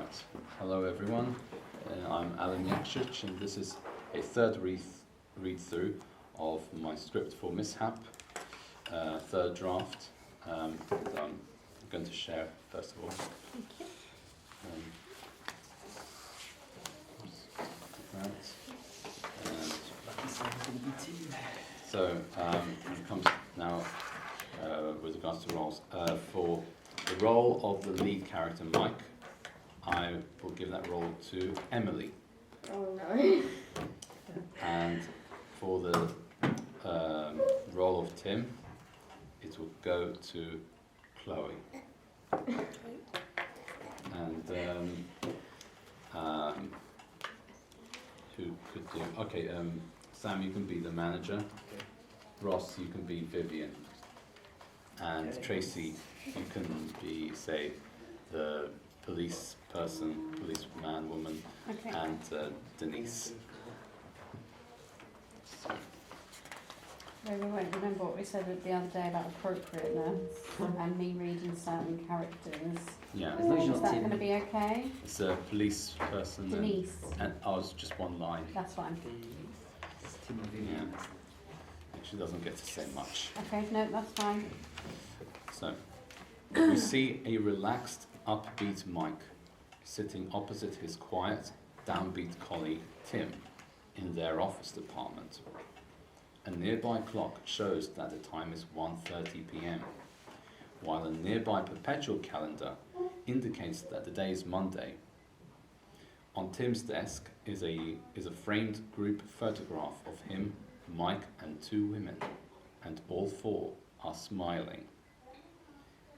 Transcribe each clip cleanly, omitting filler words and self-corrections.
Right, hello everyone. I'm Alan Yakshich, and this is a third read-through of my script for Mishap, third draft, that I'm going to share first of all. So it comes now with regards to roles. For the role of the lead character, Mike, I will give that role to Emily. Oh no. And for the role of Tim, it will go to Chloe. And who could do? Okay, Sam, you can be the manager. Okay. Ross, you can be Vivian. And Okay. Tracy, you can be, say, the police man, woman, Okay. and Denise. So, We won't remember what we said the other day about appropriateness and me reading certain characters. yeah, As long as you're Is not that Tim. going to be okay? it's a police person. Denise. And ours just one line. That's fine. It's Tim and Vivian. She doesn't get to say much. Okay, no, that's fine. So, we see a relaxed, upbeat Mike sitting opposite his quiet, downbeat colleague Tim in their office department. A nearby clock shows that the time is 1:30 p.m., while a nearby perpetual calendar indicates that the day is Monday. On Tim's desk is a framed group photograph of him, Mike, and two women, and all four are smiling.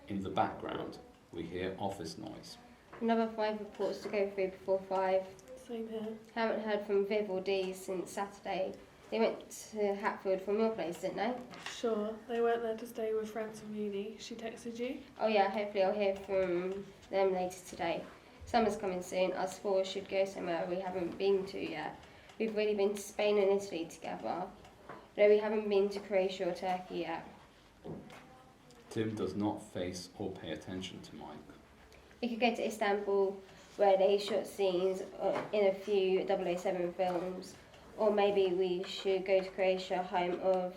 In the background, we hear office noise. Another 5 reports to go through before 5. Same here. Haven't heard from Viv or Dee since Saturday. They went to Hatfield from your place, didn't they? Sure, they went there to stay with friends from uni. She texted you? Oh yeah, hopefully I'll hear from them later today. Summer's coming soon. Us four should go somewhere we haven't been to yet. We've really been to Spain and Italy together, though we haven't been to Croatia or Turkey yet. Tim does not face or pay attention to Mike. We could go to Istanbul, where they shot scenes in a few 007 films, or maybe we should go to Croatia, home of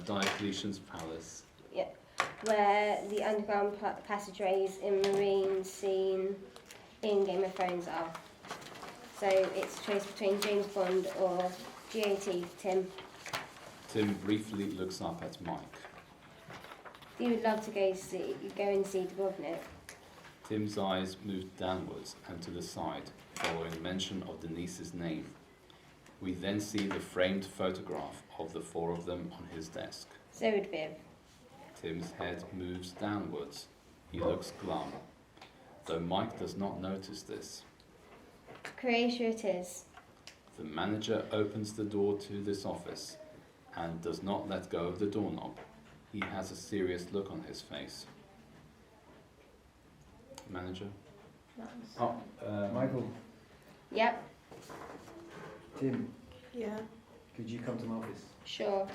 Diocletian's palace. where the underground passageways in marine scene in Game of Thrones are. So it's a choice between James Bond or GAT, Tim. Tim briefly looks up at Mike. You would love to go and see Dubrovnik. Tim's eyes move downwards and to the side, following mention of Denise's name. We then see the framed photograph of the four of them on his desk. So would Viv. Tim's head moves downwards. He looks glum, though Mike does not notice this. Croatia it is. The manager opens the door to this office and does not let go of the doorknob. He has a serious look on his face. Manager? Oh, Michael, Yep, Tim, Yeah. could you come to my office? sure.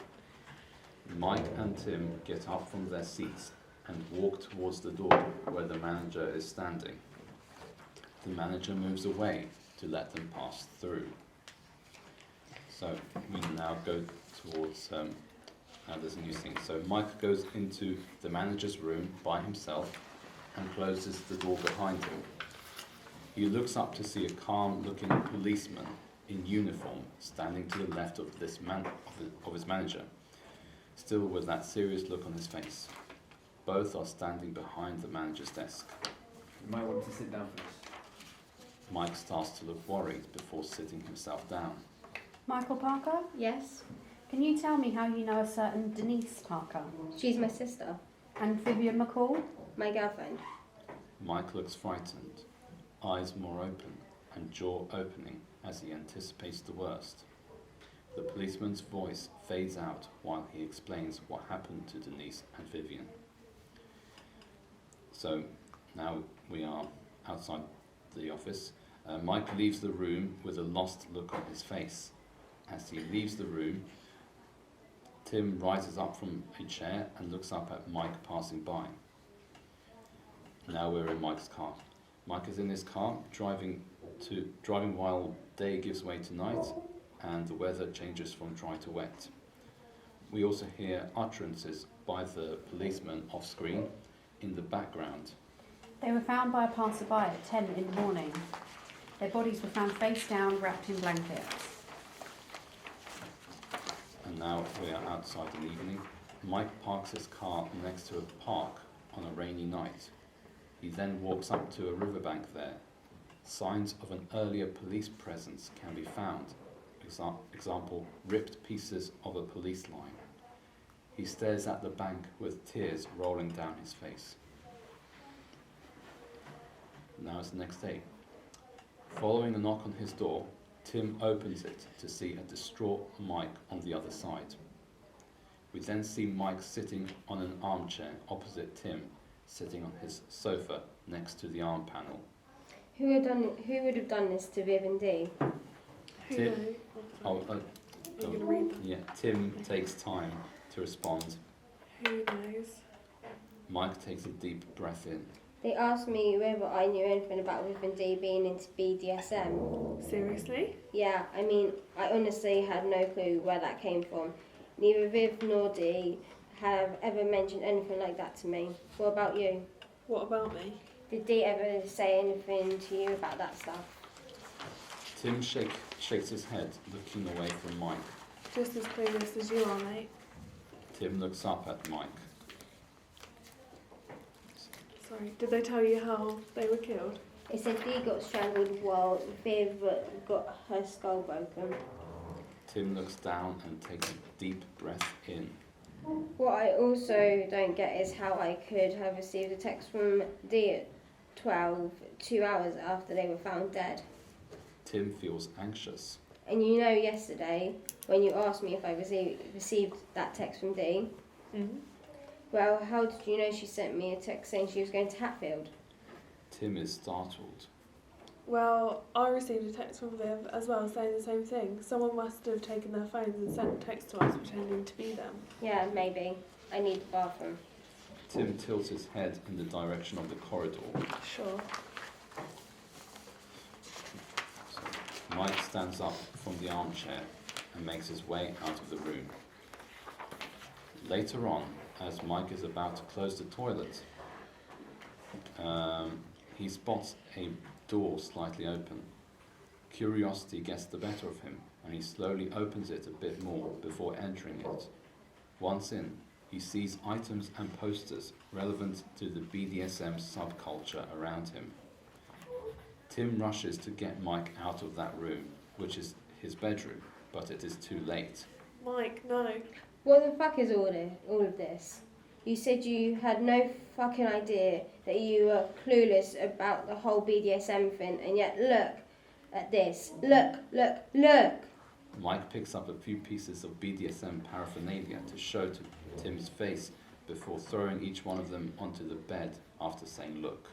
Mike and Tim get up from their seats and walk towards the door where the manager is standing. The manager moves away to let them pass through. So we now go towards, now there's a new scene. So Mike goes into the manager's room by himself and closes the door behind him. He looks up to see a calm-looking policeman in uniform standing to the left of of his manager, still with that serious look on his face. Both are standing behind the manager's desk. You might want to sit down first. Mike starts to look worried before sitting himself down. Michael Parker, Yes, can you tell me how you know a certain Denise Parker? she's my sister, And Vivian McCall? my girlfriend. Mike looks frightened, eyes more open and jaw opening as he anticipates the worst. The policeman's voice fades out while he explains what happened to Denise and Vivian. So now we are outside the office. Mike leaves the room with a lost look on his face. As he leaves the room, Tim rises up from a chair and looks up at Mike passing by. Now we're in Mike's car. Mike is in his car, driving while day gives way to night, and the weather changes from dry to wet. We also hear utterances by the policeman off screen in the background. They were found by a passerby at 10 in the morning. Their bodies were found face down, wrapped in blankets. And now we are outside in the evening. Mike parks his car next to a park on a rainy night. He then walks up to a riverbank there. Signs of an earlier police presence can be found. Example, ripped pieces of a police line. He stares at the bank with tears rolling down his face. Now it's the next day. Following a knock on his door, Tim opens it to see a distraught Mike on the other side. We then see Mike sitting on an armchair opposite Tim, sitting on his sofa next to the arm panel. Who would have done this to Viv and Dee? Who Tim. knows? Oh, Are you going to read them? yeah, Tim takes time to respond. Who knows? Mike takes a deep breath in. They asked me whether I knew anything about Viv and Dee being into BDSM. Seriously? Yeah, I mean, I honestly had no clue where that came from. Neither Viv nor Dee have ever mentioned anything like that to me. What about you? What about me? Did Dee ever say anything to you about that stuff? Tim shakes his head, looking away from Mike. Just as clueless as you are, mate. Tim looks up at Mike. Sorry. Did they tell you how they were killed? They said Dee got strangled while Viv got her skull broken. Tim looks down and takes a deep breath in. What I also don't get is how I could have received a text from Dee at 12, 2 hours after they were found dead. Tim feels anxious. And you know yesterday, when you asked me if I received that text from Dee, Mm-hmm. well, how did you know she sent me a text saying she was going to Hatfield? Tim is startled. Well, I received a text from Viv as well saying the same thing. Someone must have taken their phones and sent a text to us pretending to be them. Yeah, maybe. I need the bathroom. Tim tilts his head in the direction of the corridor. Sure. Mike stands up from the armchair and makes his way out of the room. Later on, as Mike is about to close the toilet, he spots a door slightly open. Curiosity gets the better of him, and he slowly opens it a bit more before entering it. Once in, he sees items and posters relevant to the BDSM subculture around him. Tim rushes to get Mike out of that room, which is his bedroom, but it is too late. Mike, no. What the fuck is all of this? You said you had no fucking idea that you were clueless about the whole BDSM thing, and yet look at this. Look, look, look! Mike picks up a few pieces of BDSM paraphernalia to show to Tim's face before throwing each one of them onto the bed after saying look.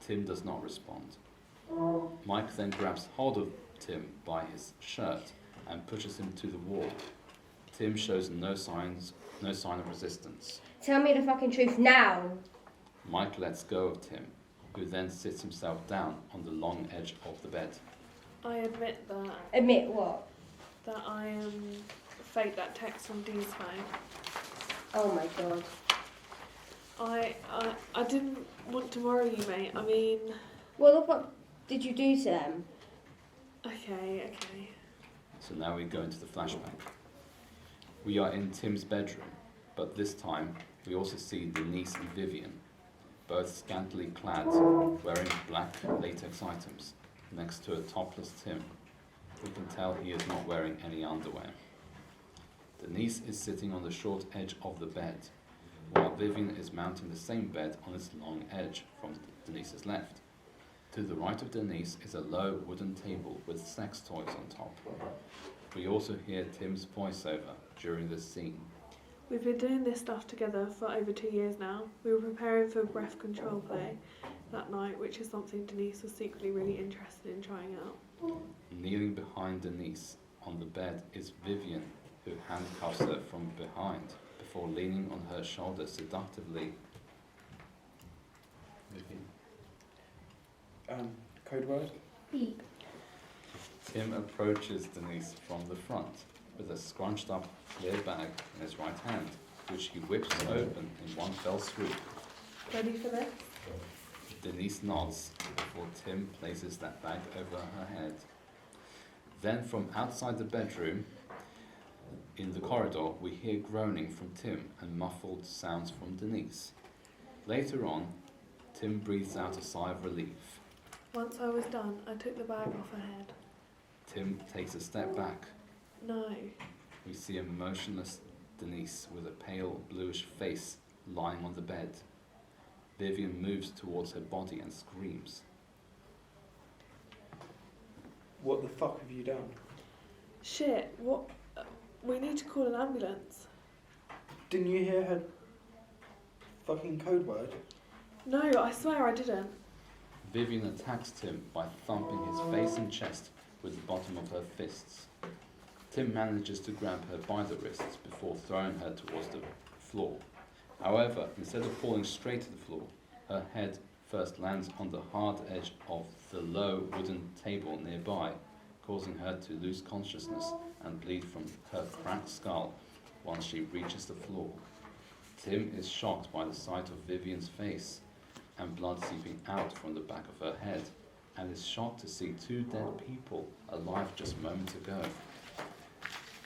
Tim does not respond. Mike then grabs hold of Tim by his shirt and pushes him to the wall. Tim shows no sign of resistance. Tell me the fucking truth now! Mike lets go of Tim, who then sits himself down on the long edge of the bed. I admit that Admit what? I faked that text from Dee's phone. Oh my god. I didn't want to worry you, mate. I mean... What the fuck did you do to them? Okay. So now we go into the flashback. We are in Tim's bedroom, but this time we also see Denise and Vivian, both scantily clad, wearing black latex items, next to a topless Tim. We can tell he is not wearing any underwear. Denise is sitting on the short edge of the bed, while Vivian is mounting the same bed on its long edge from Denise's left. To the right of Denise is a low wooden table with sex toys on top. We also hear Tim's voiceover during this scene. We've been doing this stuff together for over 2 years now. We were preparing for breath control play that night, which is something Denise was secretly really interested in trying out. Kneeling behind Denise on the bed is Vivian, who handcuffs her from behind before leaning on her shoulder seductively. Vivian. Code word? Beep. Tim approaches Denise from the front with a scrunched up clear bag in his right hand, which he whips open in one fell swoop. Ready for this? Denise nods before Tim places that bag over her head. Then from outside the bedroom, in the corridor, we hear groaning from Tim and muffled sounds from Denise. Later on, Tim breathes out a sigh of relief. Once I was done, I took the bag off her head. Tim takes a step back. No. We see a motionless Denise with a pale bluish face lying on the bed. Vivian moves towards her body and screams. What the fuck have you done? Shit, what? We need to call an ambulance. Didn't you hear her fucking code word? No, I swear I didn't. Vivian attacks Tim by thumping his face and chest with the bottom of her fists. Tim manages to grab her by the wrists before throwing her towards the floor. However, instead of falling straight to the floor, her head first lands on the hard edge of the low wooden table nearby, causing her to lose consciousness and bleed from her cracked skull once she reaches the floor. Tim is shocked by the sight of Vivian's face and blood seeping out from the back of her head, and is shocked to see two dead people alive just moments ago.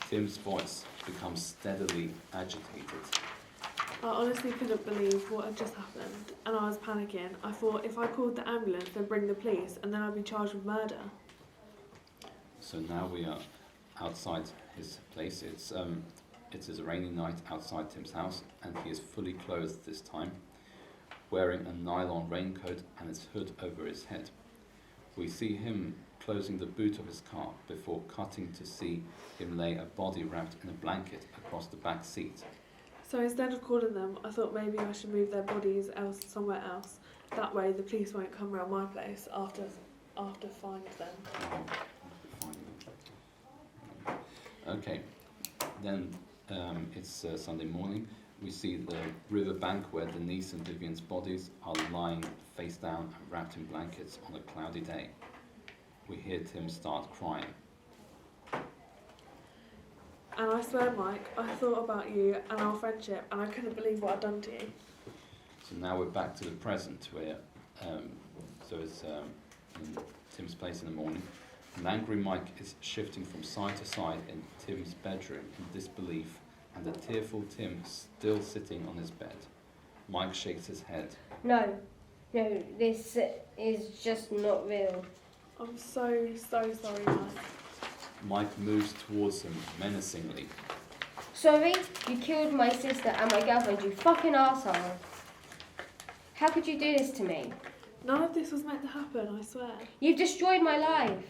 Tim's voice becomes steadily agitated. I honestly couldn't believe what had just happened, and I was panicking. I thought if I called the ambulance, they'd bring the police, and then I'd be charged with murder. So now we are outside his place. It is a rainy night outside Tim's house, and he is fully clothed this time, wearing a nylon raincoat and his hood over his head. We see him closing the boot of his car before cutting to see him lay a body wrapped in a blanket across the back seat. So instead of calling them, I thought maybe I should move their bodies somewhere else. That way the police won't come round my place after find them. Okay, then it's Sunday morning. We see the river bank where Denise and Vivian's bodies are lying face down and wrapped in blankets on a cloudy day. We hear Tim start crying. And I swear, Mike, I thought about you and our friendship, and I couldn't believe what I'd done to you. So now we're back to the present, where it's in Tim's place in the morning. And angry Mike is shifting from side to side in Tim's bedroom in disbelief, and the tearful Tim still sitting on his bed. Mike shakes his head. No, this is just not real. I'm so sorry, Mike. Mike moves towards him menacingly. Sorry, you killed my sister and my girlfriend, you fucking arsehole. How could you do this to me? None of this was meant to happen, I swear. You've destroyed my life.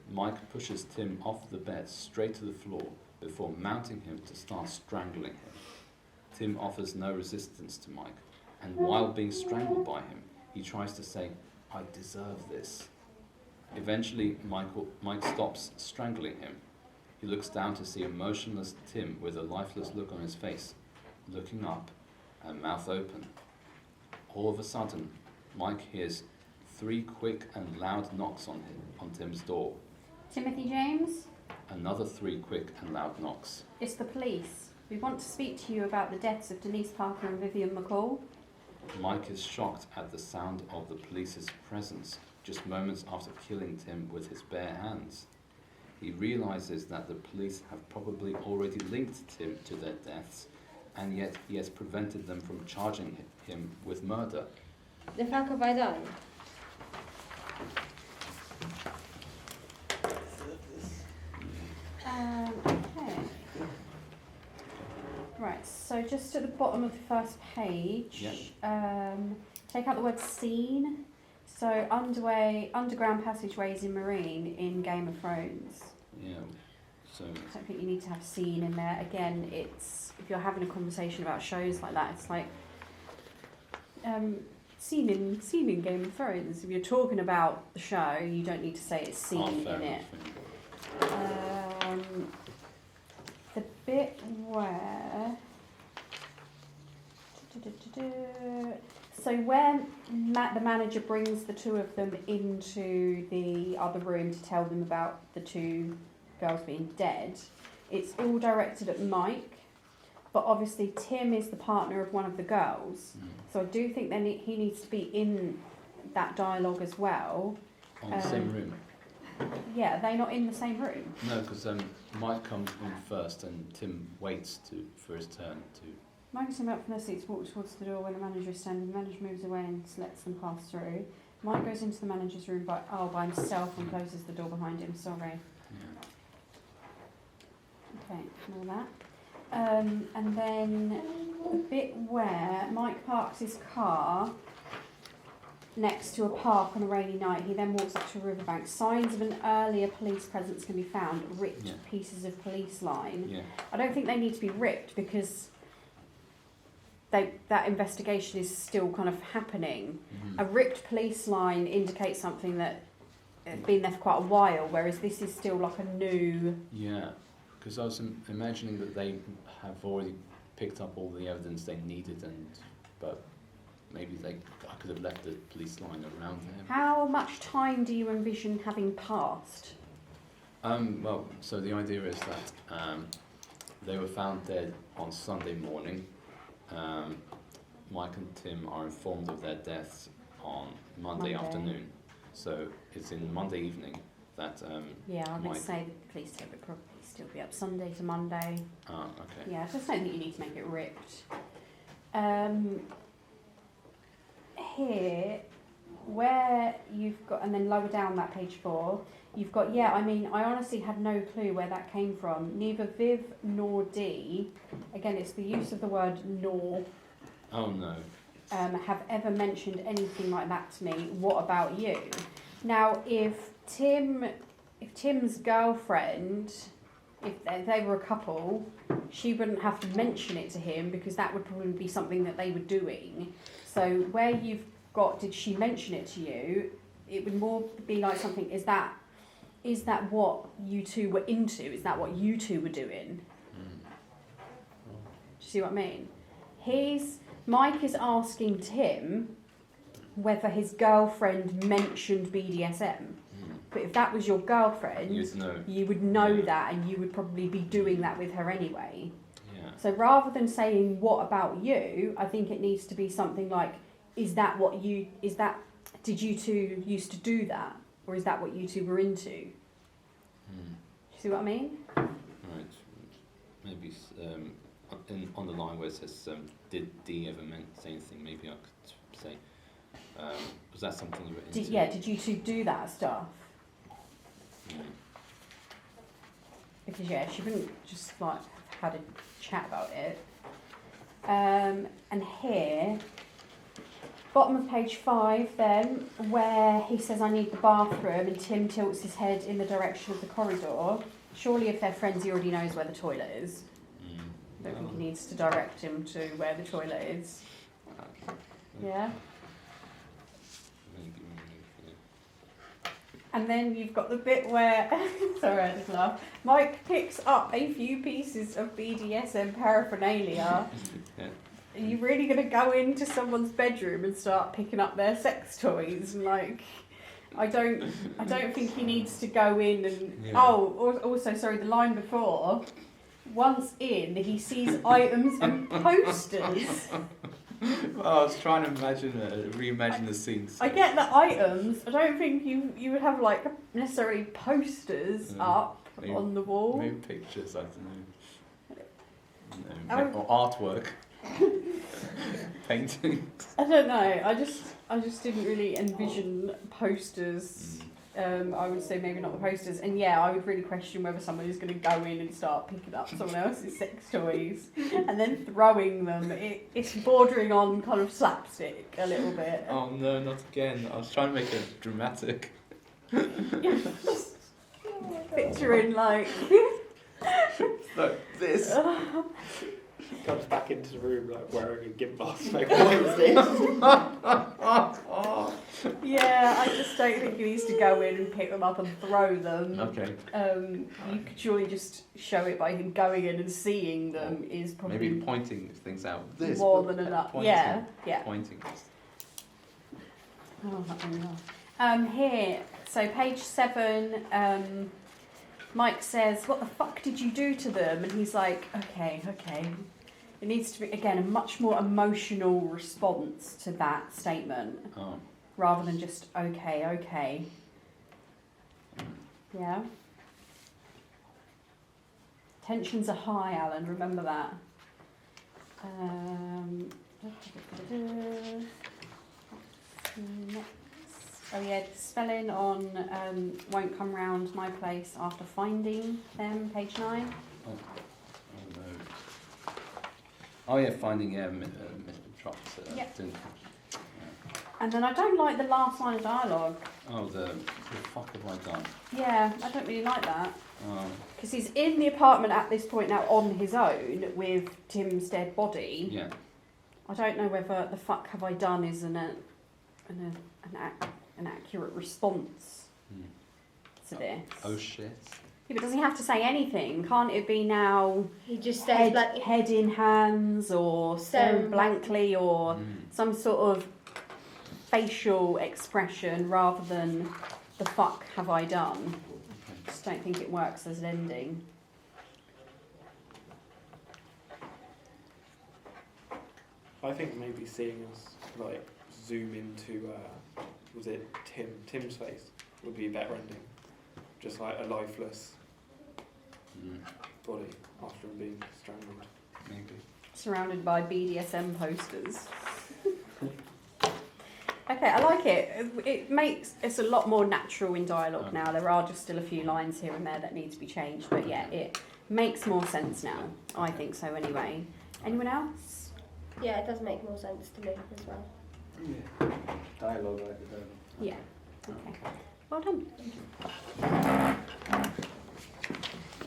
Mike pushes Tim off the bed straight to the floor before mounting him to start strangling him. Tim offers no resistance to Mike, and while being strangled by him, he tries to say, "I deserve this." Eventually, Mike stops strangling him. He looks down to see a motionless Tim with a lifeless look on his face, looking up and mouth open. All of a sudden, Mike hears 3 quick and loud knocks on Tim's door. Timothy James, Another 3 quick and loud knocks. it's the police. We want to speak to you about the deaths of Denise Parker and Vivian McCall. Mike is shocked at the sound of the police's presence just moments after killing Tim with his bare hands. He realizes that the police have probably already linked Tim to their deaths, and yet he has prevented them from charging him with murder. The fuck have I done? Okay. Right, so just at the bottom of the first page, take out the word scene. So underground passageways in Marine in Game of Thrones. Yeah, so... I don't think you need to have scene in there. Again, it's if you're having a conversation about shows like that, it's like scene in Game of Thrones. If you're talking about the show, you don't need to say it's scene in it. The bit where So when the manager brings the two of them into the other room to tell them about the two girls being dead, it's all directed at Mike, but obviously Tim is the partner of one of the girls, so I do think then he needs to be in that dialogue as well. On the same room? Yeah, are they not in the same room? No, because Mike comes in first and Tim waits for his turn to... Mike is up from their seats, walks towards the door where the manager is standing. The manager moves away and lets them pass through. Mike goes into the manager's room by himself and closes the door behind him. Sorry. Yeah. Okay, all that. And then the bit where Mike parks his car next to a park on a rainy night, he then walks up to a riverbank. Signs of an earlier police presence can be found, ripped pieces of police line. Yeah. I don't think they need to be ripped because that investigation is still kind of happening. Mm-hmm. A ripped police line indicates something that has been there for quite a while, whereas this is still like a new... Yeah, because I was imagining that they have already picked up all the evidence they needed, but maybe I could have left the police line around there. How much time do you envision having passed? Well, so the idea is that they were found dead on Sunday morning. Mike and Tim are informed of their deaths on Monday afternoon. So it's in Monday evening that yeah, I would Mike... say the police tape would probably still be up Sunday to Monday. Oh, okay. Yeah, I just don't think you need to make it ripped. Here, where you've got, and then lower down that page 4, you've got, I mean, I honestly had no clue where that came from. Neither Viv nor Dee, again, it's the use of the word nor. Oh, no. Have ever mentioned anything like that to me. What about you? Now, if Tim's girlfriend, if they were a couple, she wouldn't have to mention it to him because that would probably be something that they were doing. So where you've got, did she mention it to you? It would more be like something, is that what you two were into? Is that what you two were doing? Do you see what I mean? Mike is asking Tim whether his girlfriend mentioned BDSM. But if that was your girlfriend, you would know that and you would probably be doing that with her anyway. Yeah. So rather than saying, what about you, I think it needs to be something like, did you two used to do that? Or is that what you two were into? Do you see what I mean? Right. Maybe on the line where it says, did Dee ever say anything, maybe I could say, was that something you were into? Did you two do that stuff? Because she wouldn't just like have had a chat about it. And here, bottom of page 5 then, where he says I need the bathroom and Tim tilts his head in the direction of the corridor. Surely if they're friends he already knows where the toilet is. I don't think he needs to direct him to where the toilet is. Yeah? And then you've got the bit where, sorry I just laughed, Mike picks up a few pieces of BDSM paraphernalia. Are you really going to go into someone's bedroom and start picking up their sex toys? Like, I don't think he needs to go in and... Yeah. Oh, also, sorry, the line before, once in, he sees items and posters. Well, I was trying to reimagine the scenes. I get the items. I don't think you would have like necessarily posters up on the wall. Maybe pictures, I don't know. Or artwork. Paintings. I don't know. I just didn't really envision posters. I would say maybe not the posters. And I would really question whether someone is going to go in and start picking up someone else's sex toys and then throwing them. It's bordering on kind of slapstick a little bit. Oh no, not again. I was trying to make it dramatic. Just picturing like this. Comes back into the room like wearing a gimp mask. Like, what is this? I just don't think he needs to go in and pick them up and throw them. Okay. You could surely just show it by him going in and seeing them is probably maybe pointing things out. More than enough. Pointing. Yeah. Pointing. Oh, that one, yeah. Here, so page 7, Mike says, "What the fuck did you do to them?" And he's like, okay. It needs to be, again, a much more emotional response to that statement, rather than just, okay. Yeah? Tensions are high, Alan, remember that. Next. Oh yeah, spelling on won't come round my place after finding them, page 9. Oh no. Oh yeah, finding Mishap. Yep. Didn't. And then I don't like the last line of dialogue. Oh, the fuck have I done? Yeah, I don't really like that. Because he's in the apartment at this point now on his own with Tim's dead body. Yeah. I don't know whether the fuck have I done is an accurate response to this. Oh shit. Yeah, but does he have to say anything? Can't it be now He just says head in hands or staring blankly or some sort of facial expression rather than the fuck have I done? I just don't think it works as an ending. I think maybe seeing us like zoom into was it Tim's face would be a better ending. Just like a lifeless body after him being strangled. Maybe. Surrounded by BDSM posters. Okay, I like it. It's a lot more natural in dialogue now. There are just still a few lines here and there that need to be changed, but yeah, it makes more sense now. I think so anyway. Anyone else? Yeah, it does make more sense to me as well. Yeah. Dialogue like the dialogue. Yeah. Okay. Well done.